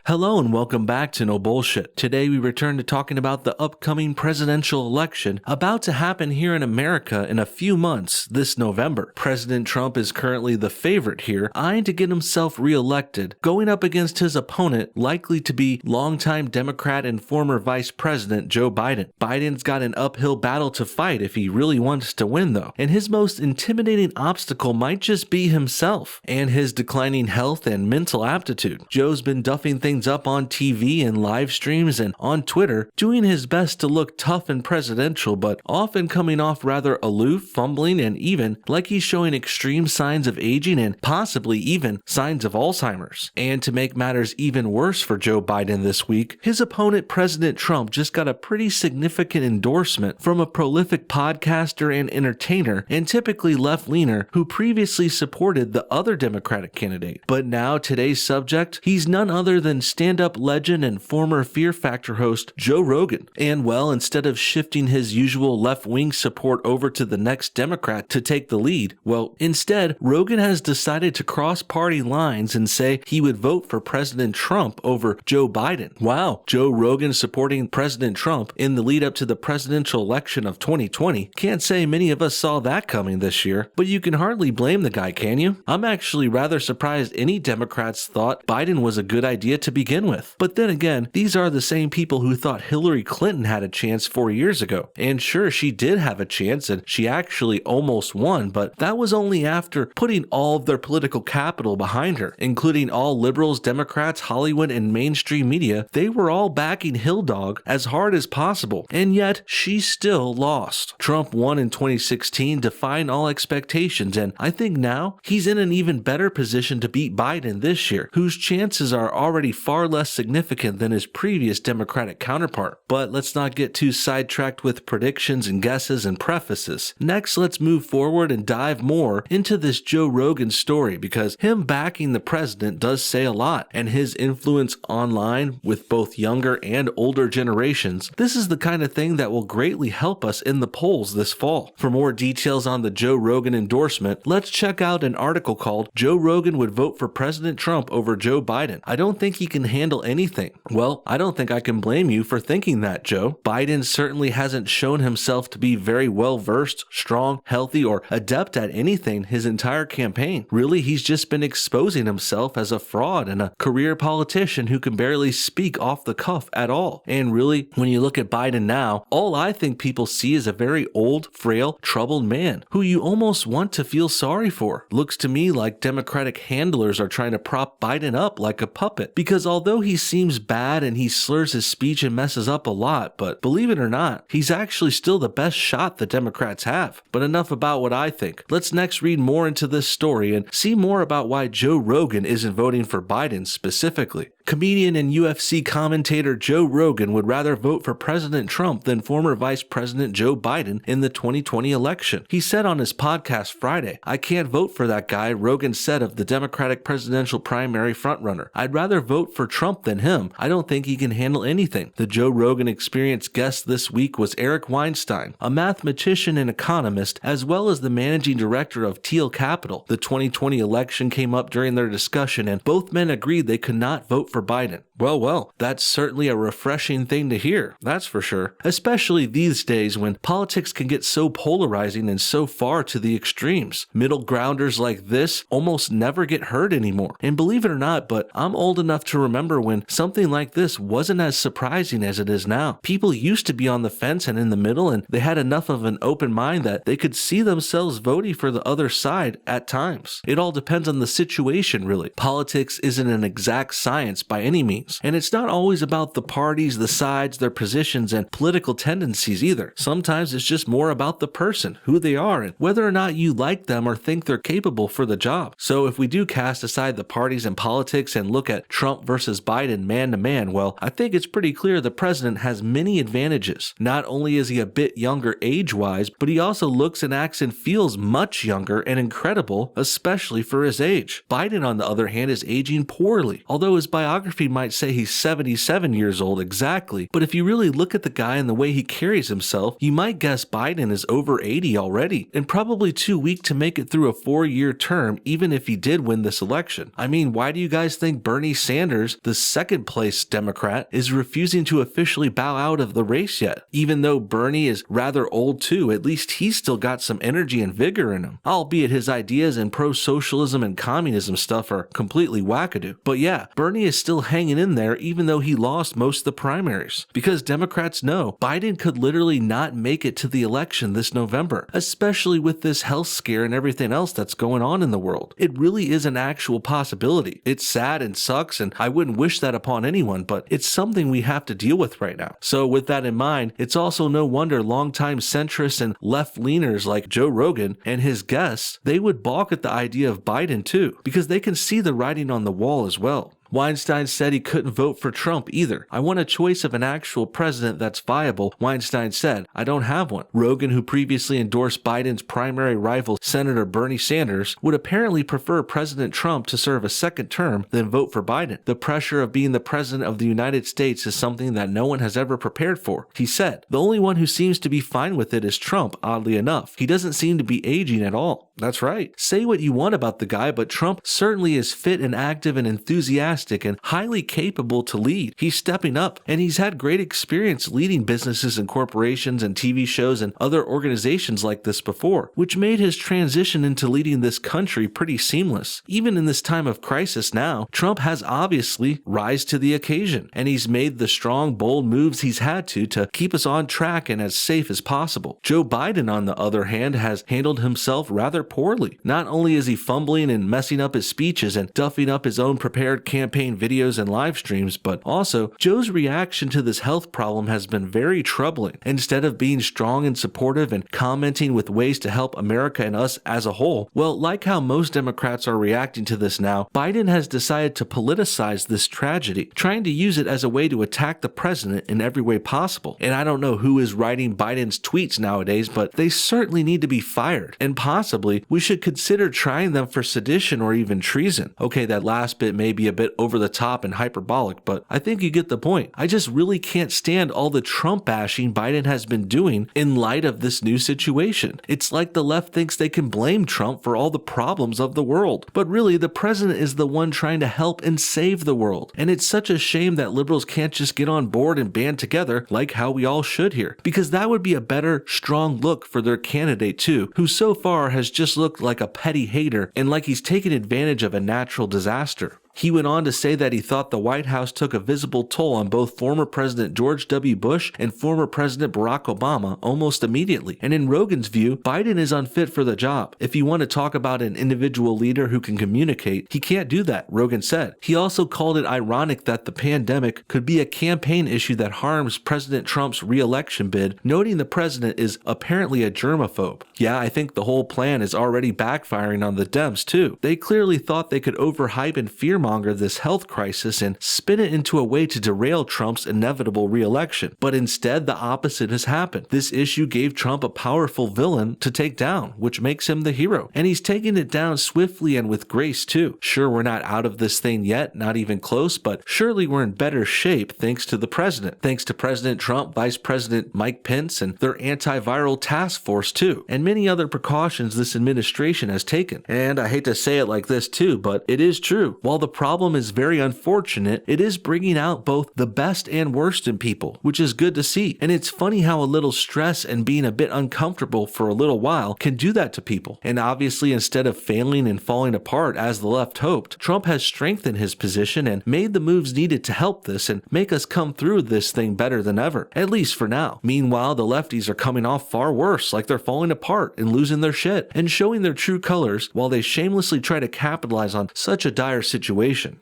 Hello and welcome back to No Bullshit. Today we return to talking about the upcoming presidential election about to happen here in America in a few months this November. President Trump is currently the favorite here, eyeing to get himself re-elected, going up against his opponent, likely to be longtime Democrat and former Vice President Joe Biden. Biden's got an uphill battle to fight if he really wants to win though, and his most intimidating obstacle might just be himself and his declining health and mental aptitude. Joe's been duffing things up on TV and live streams and on Twitter, doing his best to look tough and presidential, but often coming off rather aloof, fumbling, and even like he's showing extreme signs of aging and possibly even signs of Alzheimer's. And to make matters even worse for Joe Biden this week, his opponent President Trump just got a pretty significant endorsement from a prolific podcaster and entertainer and typically left-leaner who previously supported the other Democratic candidate. But now today's subject, he's none other than stand-up legend and former Fear Factor host Joe Rogan. And well, instead of shifting his usual left-wing support over to the next Democrat to take the lead, well, instead, Rogan has decided to cross party lines and say he would vote for President Trump over Joe Biden. Wow, Joe Rogan supporting President Trump in the lead up to the presidential election of 2020. Can't say many of us saw that coming this year, but you can hardly blame the guy, can you? I'm actually rather surprised any Democrats thought Biden was a good idea to begin with. But then again, these are the same people who thought Hillary Clinton had a chance 4 years ago. And sure, she did have a chance and she actually almost won, but that was only after putting all of their political capital behind her, including all liberals, Democrats, Hollywood, and mainstream media. They were all backing Hill Dog as hard as possible, and yet she still lost. Trump won in 2016, defying all expectations, and I think now he's in an even better position to beat Biden this year, whose chances are already far less significant than his previous Democratic counterpart. But let's not get too sidetracked with predictions and guesses and prefaces. Next, let's move forward and dive more into this Joe Rogan story, because him backing the president does say a lot, and his influence online with both younger and older generations, this is the kind of thing that will greatly help us in the polls this fall. For more details on the Joe Rogan endorsement, let's check out an article called "Joe Rogan Would Vote for President Trump Over Joe Biden. I don't think he can handle anything." Well, I don't think I can blame you for thinking that, Joe. Biden certainly hasn't shown himself to be very well versed, strong, healthy, or adept at anything his entire campaign. Really, he's just been exposing himself as a fraud and a career politician who can barely speak off the cuff at all. And really, when you look at Biden now, all I think people see is a very old, frail, troubled man who you almost want to feel sorry for. Looks to me like Democratic handlers are trying to prop Biden up like a puppet, because although he seems bad and he slurs his speech and messes up a lot, but believe it or not, he's actually still the best shot the Democrats have. But enough about what I think. Let's next read more into this story and see more about why Joe Rogan isn't voting for Biden specifically. Comedian and UFC commentator Joe Rogan would rather vote for President Trump than former Vice President Joe Biden in the 2020 election. He said on his podcast Friday, "I can't vote for that guy," Rogan said of the Democratic presidential primary frontrunner. "I'd rather vote for Trump than him. I don't think he can handle anything." The Joe Rogan Experience guest this week was Eric Weinstein, a mathematician and economist, as well as the managing director of Teal Capital. The 2020 election came up during their discussion, and both men agreed they could not vote for Biden. Well, that's certainly a refreshing thing to hear, that's for sure. Especially these days when politics can get so polarizing and so far to the extremes. Middle grounders like this almost never get heard anymore. And believe it or not, but I'm old enough to remember when something like this wasn't as surprising as it is now. People used to be on the fence and in the middle, and they had enough of an open mind that they could see themselves voting for the other side at times. It all depends on the situation, really. Politics isn't an exact science by any means. And it's not always about the parties, the sides, their positions, and political tendencies either. Sometimes it's just more about the person, who they are, and whether or not you like them or think they're capable for the job. So if we do cast aside the parties and politics and look at Trump versus Biden man to man, well, I think it's pretty clear the president has many advantages. Not only is he a bit younger age-wise, but he also looks and acts and feels much younger and incredible, especially for his age. Biden, on the other hand, is aging poorly. Although his biography biography might say he's 77 years old exactly, but if you really look at the guy and the way he carries himself, you might guess Biden is over 80 already, and probably too weak to make it through a 4-year term even if he did win this election. I mean, why do you guys think Bernie Sanders, the second place Democrat, is refusing to officially bow out of the race yet? Even though Bernie is rather old too, at least he's still got some energy and vigor in him, albeit his ideas and pro-socialism and communism stuff are completely wackadoo. But yeah, Bernie is still hanging in there even though he lost most of the primaries, because Democrats know Biden could literally not make it to the election this November, especially with this health scare and everything else that's going on in the world. It really is an actual possibility. It's sad and sucks, and I wouldn't wish that upon anyone, but it's something we have to deal with right now. So with that in mind, it's also no wonder longtime centrists and left-leaners like Joe Rogan and his guests, they would balk at the idea of Biden too, because they can see the writing on the wall as well. Weinstein said he couldn't vote for Trump either. I want a choice of an actual president that's viable, Weinstein said. I don't have one. Rogan, who previously endorsed Biden's primary rival, Senator Bernie Sanders, would apparently prefer President Trump to serve a second term than vote for Biden. The pressure of being the president of the United States is something that no one has ever prepared for, he said. The only one who seems to be fine with it is Trump, oddly enough. He doesn't seem to be aging at all. That's right. Say what you want about the guy, but Trump certainly is fit and active and enthusiastic and highly capable to lead. He's stepping up, and he's had great experience leading businesses and corporations and TV shows and other organizations like this before, which made his transition into leading this country pretty seamless. Even in this time of crisis now, Trump has obviously risen to the occasion, and he's made the strong, bold moves he's had to keep us on track and as safe as possible. Joe Biden, on the other hand, has handled himself rather poorly. Not only is he fumbling and messing up his speeches and duffing up his own prepared campaign videos and live streams, but also Joe's reaction to this health problem has been very troubling. Instead of being strong and supportive and commenting with ways to help America and us as a whole, well, like how most Democrats are reacting to this now, Biden has decided to politicize this tragedy, trying to use it as a way to attack the president in every way possible. And I don't know who is writing Biden's tweets nowadays, but they certainly need to be fired, and possibly we should consider trying them for sedition or even treason. Okay, that last bit may be a bit over the top and hyperbolic, but I think you get the point. I just really can't stand all the Trump bashing Biden has been doing in light of this new situation. It's like the left thinks they can blame Trump for all the problems of the world, but really the president is the one trying to help and save the world. And it's such a shame that liberals can't just get on board and band together like how we all should here, because that would be a better, strong look for their candidate too, who so far has just looked like a petty hater and like he's taken advantage of a natural disaster. He went on to say that he thought the White House took a visible toll on both former President George W. Bush and former President Barack Obama almost immediately. And in Rogan's view, Biden is unfit for the job. If you want to talk about an individual leader who can communicate, he can't do that, Rogan said. He also called it ironic that the pandemic could be a campaign issue that harms President Trump's re-election bid, noting the president is apparently a germaphobe. Yeah, I think the whole plan is already backfiring on the Dems too. They clearly thought they could overhype and fearmonger this health crisis and spin it into a way to derail Trump's inevitable re-election. But instead, the opposite has happened. This issue gave Trump a powerful villain to take down, which makes him the hero. And he's taking it down swiftly and with grace too. Sure, we're not out of this thing yet, not even close, but surely we're in better shape thanks to the president. Thanks to President Trump, Vice President Mike Pence, and their antiviral task force too, and many other precautions this administration has taken. And I hate to say it like this too, but it is true. While the problem is very unfortunate, it is bringing out both the best and worst in people, which is good to see. And it's funny how a little stress and being a bit uncomfortable for a little while can do that to people. And obviously, instead of failing and falling apart as the left hoped, Trump has strengthened his position and made the moves needed to help this and make us come through this thing better than ever, at least for now. Meanwhile, the lefties are coming off far worse, like they're falling apart and losing their shit and showing their true colors while they shamelessly try to capitalize on such a dire situation.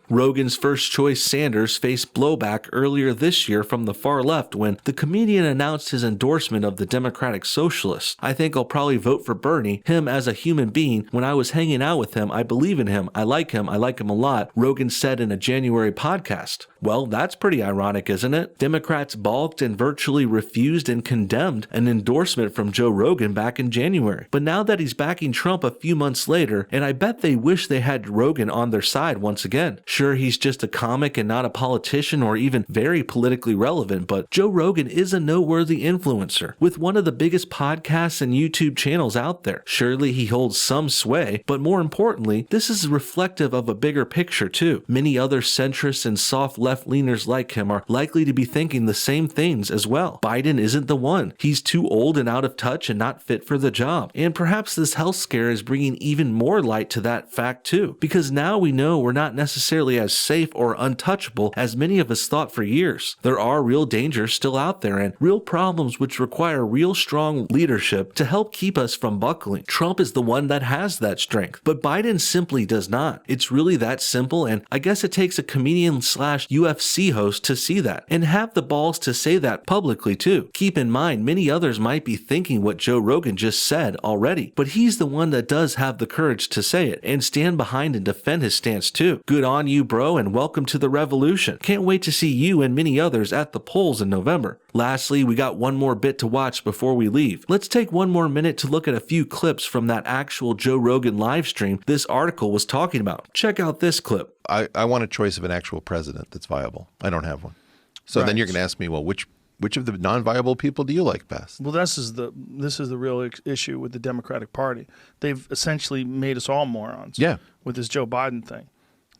Rogan's first choice Sanders faced blowback earlier this year from the far left when the comedian announced his endorsement of the Democratic Socialists. I think I'll probably vote for Bernie, him as a human being. When I was hanging out with him, I believe in him, I like him a lot, Rogan said in a January podcast. Well, that's pretty ironic, isn't it? Democrats balked and virtually refused and condemned an endorsement from Joe Rogan back in January. But now that he's backing Trump a few months later, and I bet they wish they had Rogan on their side once once again. Sure, he's just a comic and not a politician or even very politically relevant, but Joe Rogan is a noteworthy influencer with one of the biggest podcasts and YouTube channels out there. Surely he holds some sway, but more importantly, this is reflective of a bigger picture too. Many other centrists and soft left-leaners like him are likely to be thinking the same things as well. Biden isn't the one. He's too old and out of touch and not fit for the job. And perhaps this health scare is bringing even more light to that fact too, because now we know we're not necessarily as safe or untouchable as many of us thought for years. There are real dangers still out there and real problems which require real strong leadership to help keep us from buckling. Trump is the one that has that strength, but Biden simply does not. It's really that simple, and I guess it takes a comedian slash UFC host to see that and have the balls to say that publicly too. Keep in mind, many others might be thinking what Joe Rogan just said already, but he's the one that does have the courage to say it and stand behind and defend his stance too. Good on you, bro, and welcome to the revolution. Can't wait to see you and many others at the polls in November. Lastly, we got one more bit to watch before we leave. Let's take one more minute to look at a few clips from that actual Joe Rogan live stream this article was talking about. Check out this clip. I want a choice of an actual president that's viable. I don't have one. So then you're going to ask me, well, which of the non-viable people do you like best? Well, this is the real issue with the Democratic Party. They've essentially made us all morons. Yeah. With this Joe Biden thing,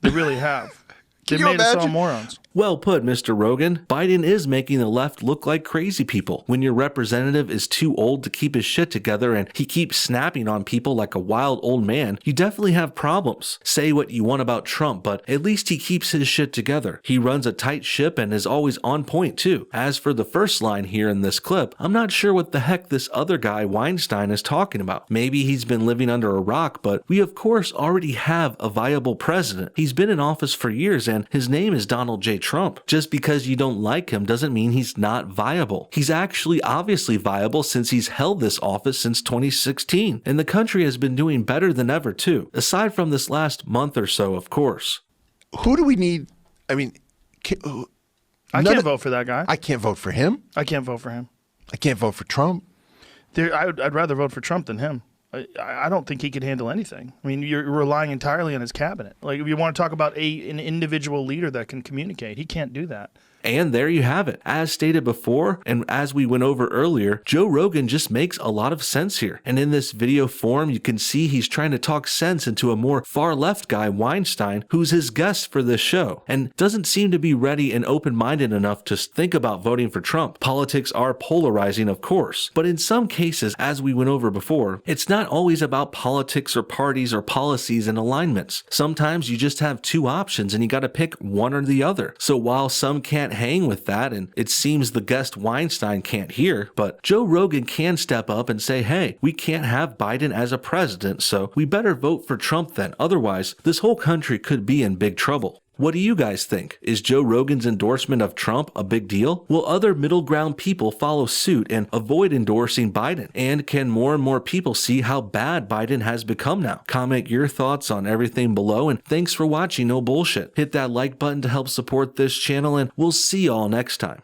they really have. Can They you made us all imagine? morons. Well put, Mr. Rogan. Biden is making the left look like crazy people. When your representative is too old to keep his shit together and he keeps snapping on people like a wild old man, you definitely have problems. Say what you want about Trump, but at least he keeps his shit together. He runs a tight ship and is always on point too. As for the first line here in this clip, I'm not sure what the heck this other guy Weinstein is talking about. Maybe he's been living under a rock, but we of course already have a viable president. He's been in office for years and his name is Donald J. Trump. Just because you don't like him doesn't mean he's not viable. He's actually obviously viable since he's held this office since 2016, and the country has been doing better than ever too, aside from this last month or so, of course. Who do we need? I mean, I can't vote for that guy. I can't vote for him. I can't vote for him. I can't vote for Trump. I'd rather vote for Trump than him. I don't think he could handle anything. I mean, you're relying entirely on his cabinet. Like, if you want to talk about an individual leader that can communicate, he can't do that. And there you have it. As stated before, and as we went over earlier, Joe Rogan just makes a lot of sense here. And in this video form, you can see he's trying to talk sense into a more far-left guy, Weinstein, who's his guest for this show, and doesn't seem to be ready and open-minded enough to think about voting for Trump. Politics are polarizing, of course, but in some cases, as we went over before, it's not always about politics or parties or policies and alignments. Sometimes you just have two options and you gotta pick one or the other. So while some can't hang with that, and it seems the guest Weinstein can't hear, but Joe Rogan can step up and say, hey, we can't have Biden as a president, so we better vote for Trump then. Otherwise, this whole country could be in big trouble. What do you guys think? Is Joe Rogan's endorsement of Trump a big deal? Will other middle ground people follow suit and avoid endorsing Biden? And can more and more people see how bad Biden has become now? Comment your thoughts on everything below, and thanks for watching No Bullshit. Hit that like button to help support this channel, and we'll see y'all next time.